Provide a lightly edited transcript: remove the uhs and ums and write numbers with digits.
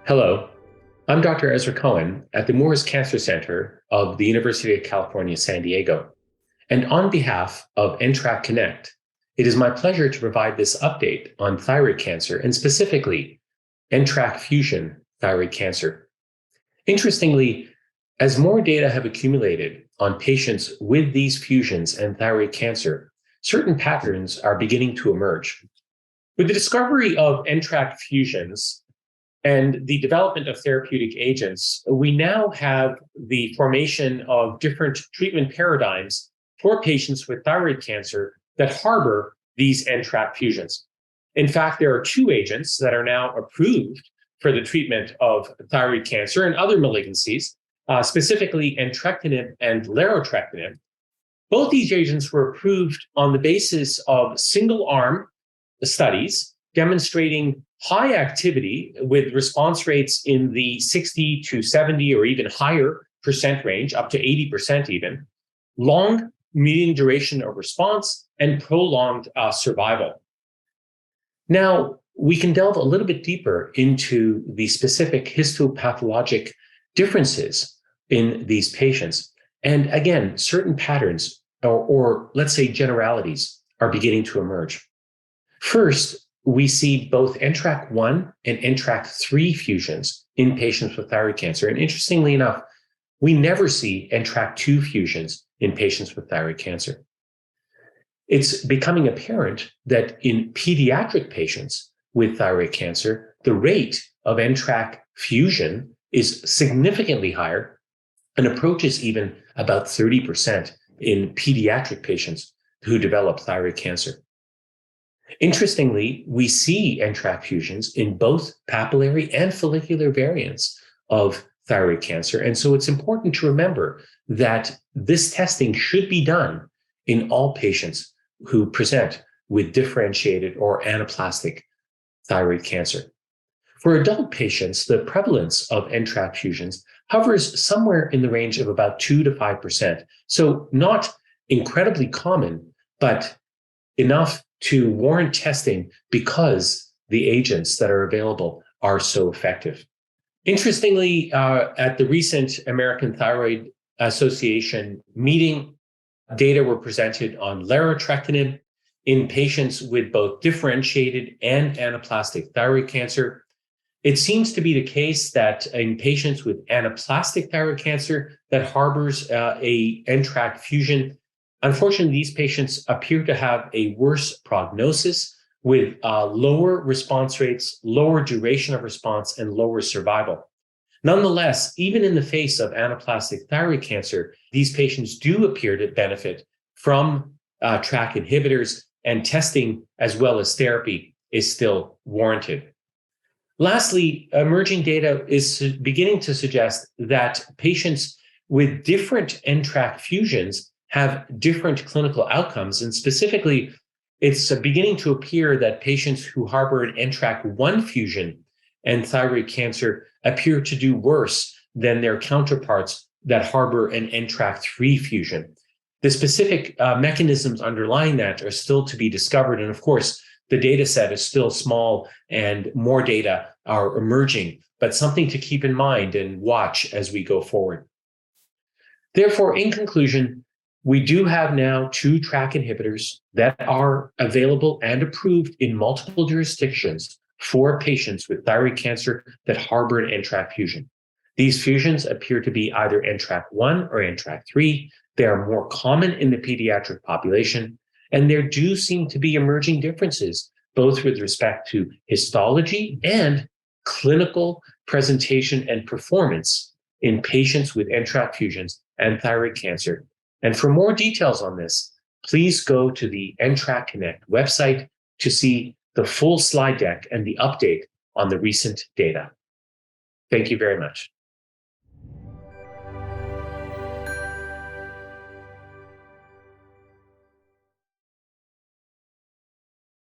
Hello, I'm Dr. Ezra Cohen at the Moores Cancer Center of the University of California, San Diego. And on behalf of NTRK Connect, it is my pleasure to provide this update on thyroid cancer and specifically NTRK fusion thyroid cancer. Interestingly, as more data have accumulated on patients with these fusions and thyroid cancer, certain patterns are beginning to emerge. With the discovery of NTRK fusions, and the development of therapeutic agents, we now have the formation of different treatment paradigms for patients with thyroid cancer that harbor these NTRK fusions. In fact, there are two agents that are now approved for the treatment of thyroid cancer and other malignancies, specifically entrectinib and larotrectinib. Both these agents were approved on the basis of single-arm studies demonstrating high activity with response rates in the 60 to 70 or even higher percent range, up to 80% even, long median duration of response, and prolonged survival. Now, we can delve a little bit deeper into the specific histopathologic differences in these patients. And again, certain patterns, or let's say generalities, are beginning to emerge. First, we see both NTRK1 and NTRK3 fusions in patients with thyroid cancer. And interestingly enough, we never see NTRK2 fusions in patients with thyroid cancer. It's becoming apparent that in pediatric patients with thyroid cancer, the rate of NTRK fusion is significantly higher and approaches even about 30% in pediatric patients who develop thyroid cancer. Interestingly, we see NTRK fusions in both papillary and follicular variants of thyroid cancer. And so it's important to remember that this testing should be done in all patients who present with differentiated or anaplastic thyroid cancer. For adult patients, the prevalence of NTRK fusions hovers somewhere in the range of about 2 to 5%. So not incredibly common, but enough to warrant testing because the agents that are available are so effective. Interestingly, at the recent American Thyroid Association meeting, data were presented on larotrectinib in patients with both differentiated and anaplastic thyroid cancer. It seems to be the case that in patients with anaplastic thyroid cancer that harbors a NTRK fusion, unfortunately, these patients appear to have a worse prognosis with lower response rates, lower duration of response, and lower survival. Nonetheless, even in the face of anaplastic thyroid cancer, these patients do appear to benefit from TRK inhibitors, and testing as well as therapy is still warranted. Lastly, emerging data is beginning to suggest that patients with different NTRK fusions have different clinical outcomes. And specifically, it's beginning to appear that patients who harbor an NTRK1 fusion and thyroid cancer appear to do worse than their counterparts that harbor an NTRK3 fusion. The specific mechanisms underlying that are still to be discovered. And of course, the data set is still small and more data are emerging, but something to keep in mind and watch as we go forward. Therefore, in conclusion, we do have now 2 TRK inhibitors that are available and approved in multiple jurisdictions for patients with thyroid cancer that harbor an NTRK fusion. These fusions appear to be either NTRK1 or NTRK3. They are more common in the pediatric population, and there do seem to be emerging differences, both with respect to histology and clinical presentation and performance in patients with NTRK fusions and thyroid cancer. And for more details on this, please go to the NTRK Connect website to see the full slide deck and the update on the recent data. Thank you very much.